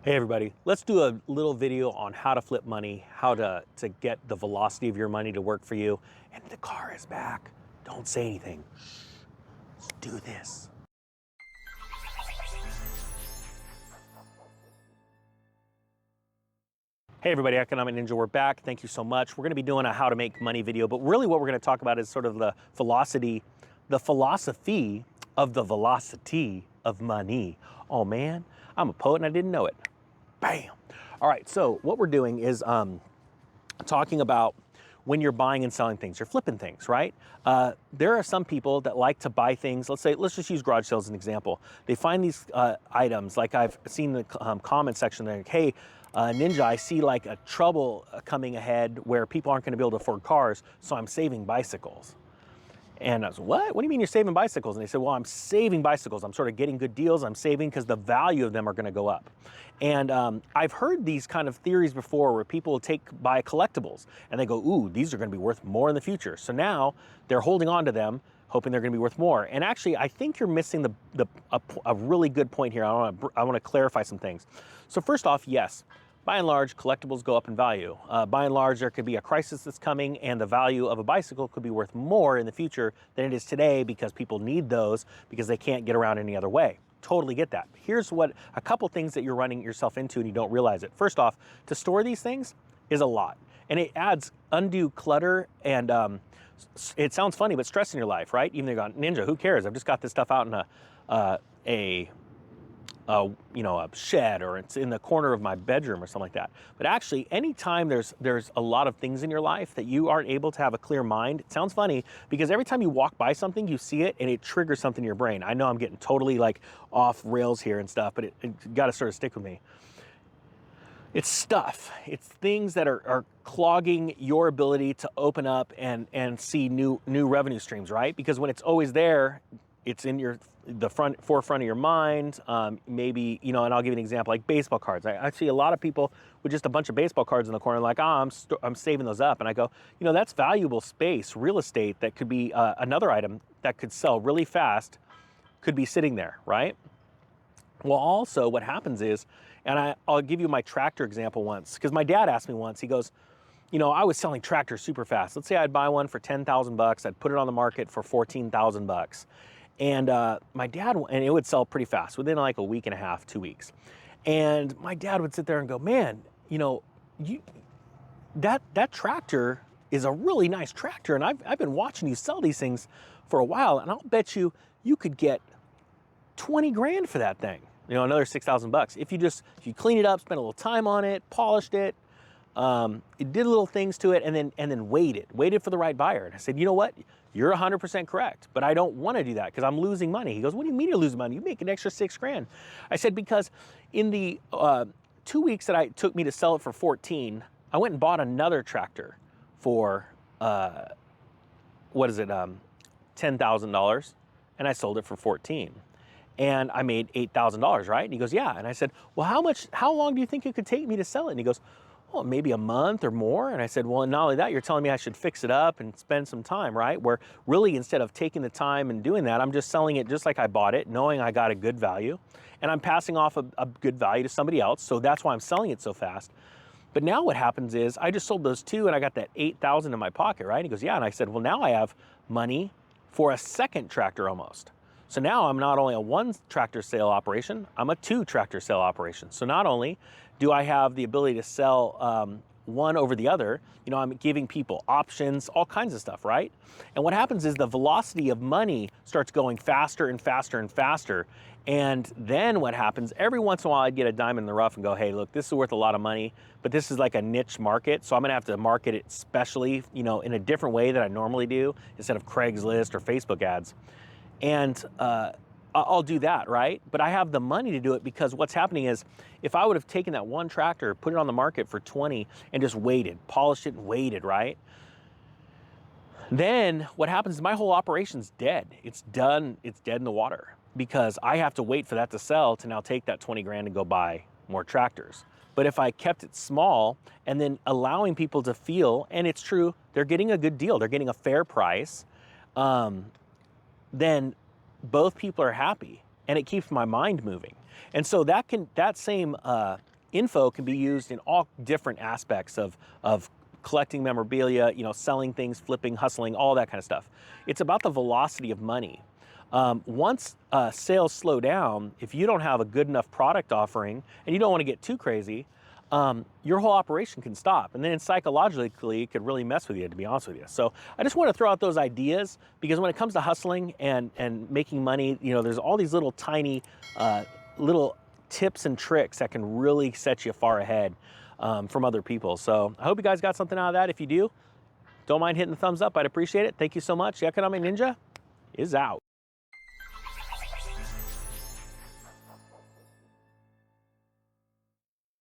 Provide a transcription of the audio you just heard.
Hey everybody, let's do a little video on how to flip money, how to get the velocity of your money to work for you. And the car is back. Don't say anything. Let's do this. Hey everybody, Economic Ninja, we're back. Thank you so much. We're gonna be doing a how to make money video, but really what we're gonna talk about is sort of the philosophy of the velocity of money. Oh man, I'm a poet and I didn't know it. Bam. All right, so what we're doing is talking about when you're buying and selling things, you're flipping things, right? There are some people that like to buy things. Let's just use garage sales as an example. They find these items, like I've seen the comment section there, like, hey, Ninja, I see like a trouble coming ahead where people aren't gonna be able to afford cars, so I'm saving bicycles. And I was, what? What do you mean you're saving bicycles? And they said, well, I'm saving bicycles. I'm sort of getting good deals. I'm saving because the value of them are going to go up. And I've heard these kind of theories before where people will buy collectibles and they go, ooh, these are going to be worth more in the future. So now they're holding on to them, hoping they're going to be worth more. And actually, I think you're missing a really good point here. I want to clarify some things. So first off, yes. By and large, collectibles go up in value. By and large, there could be a crisis that's coming and the value of a bicycle could be worth more in the future than it is today because people need those because they can't get around any other way. Totally get that. Here's a couple things that you're running yourself into and you don't realize it. First off, to store these things is a lot. And it adds undue clutter and it sounds funny, but stress in your life, right? Even though you're going, Ninja, who cares? I've just got this stuff out in a shed, or it's in the corner of my bedroom or something like that. But actually, anytime there's a lot of things in your life that you aren't able to have a clear mind, it sounds funny because every time you walk by something, you see it and it triggers something in your brain. I know I'm getting totally like off rails here and stuff, but it got to sort of stick with me. It's stuff. It's things that are clogging your ability to open up and see new revenue streams, right? Because when it's always there, it's in the forefront of your mind. Maybe, and I'll give you an example, like baseball cards. I see a lot of people with just a bunch of baseball cards in the corner, like, oh, I'm saving those up. And I go, that's valuable space, real estate that could be another item that could sell really fast, could be sitting there, right? Well, also what happens is, and I'll give you my tractor example once, because my dad asked me once, he goes, I was selling tractors super fast. Let's say I'd buy one for 10,000 bucks. I'd put it on the market for 14,000 bucks. And my dad, and it would sell pretty fast within like a week and a half, 2 weeks. And my dad would sit there and go, man, that tractor is a really nice tractor. And I've been watching you sell these things for a while. And I'll bet you could get 20 grand for that thing. Another 6,000 bucks. If you clean it up, spend a little time on it, polished it, it did little things to it, and then waited for the right buyer. And I said, you know what? You're 100% correct, but I don't want to do that because I'm losing money. He goes, what do you mean you're losing money? You make an extra 6 grand. I said, because in the 2 weeks that it took me to sell it for 14, I went and bought another tractor for, $10,000, and I sold it for 14. And I made $8,000, right? And he goes, yeah. And I said, well, how long do you think it could take me to sell it? And he goes, well, maybe a month or more. And I said, well, not only that, you're telling me I should fix it up and spend some time, right? Where really, instead of taking the time and doing that, I'm just selling it just like I bought it, knowing I got a good value, and I'm passing off a good value to somebody else. So that's why I'm selling it so fast. But now what happens is I just sold those 2 and I got that 8,000 in my pocket, right? And he goes, yeah. And I said, well, now I have money for a second tractor almost. So now I'm not only a 1 tractor sale operation, I'm a 2 tractor sale operation. So not only do I have the ability to sell one over the other, I'm giving people options, all kinds of stuff, right? And what happens is the velocity of money starts going faster and faster and faster. And then what happens, every once in a while I'd get a diamond in the rough and go, hey, look, this is worth a lot of money, but this is like a niche market. So I'm gonna have to market it specially, in a different way that I normally do instead of Craigslist or Facebook ads. And I'll do that, right? But I have the money to do it because what's happening is if I would have taken that 1 tractor, put it on the market for 20 and just waited, polished it and waited, right? Then what happens is my whole operation's dead. It's done, it's dead in the water because I have to wait for that to sell to now take that 20 grand and go buy more tractors. But if I kept it small and then allowing people to feel, and it's true, they're getting a good deal, they're getting a fair price, then both people are happy and it keeps my mind moving. And so that same info can be used in all different aspects of collecting memorabilia, you know, selling things, flipping, hustling, all that kind of stuff. It's about the velocity of money. Once sales slow down, if you don't have a good enough product offering and you don't want to get too crazy, your whole operation can stop. And then psychologically, it could really mess with you, to be honest with you. So I just want to throw out those ideas, because when it comes to hustling and making money, you know, there's all these little tiny little tips and tricks that can really set you far ahead from other people. So I hope you guys got something out of that. If you do, don't mind hitting the thumbs up. I'd appreciate it. Thank you so much. The Economic Ninja is out.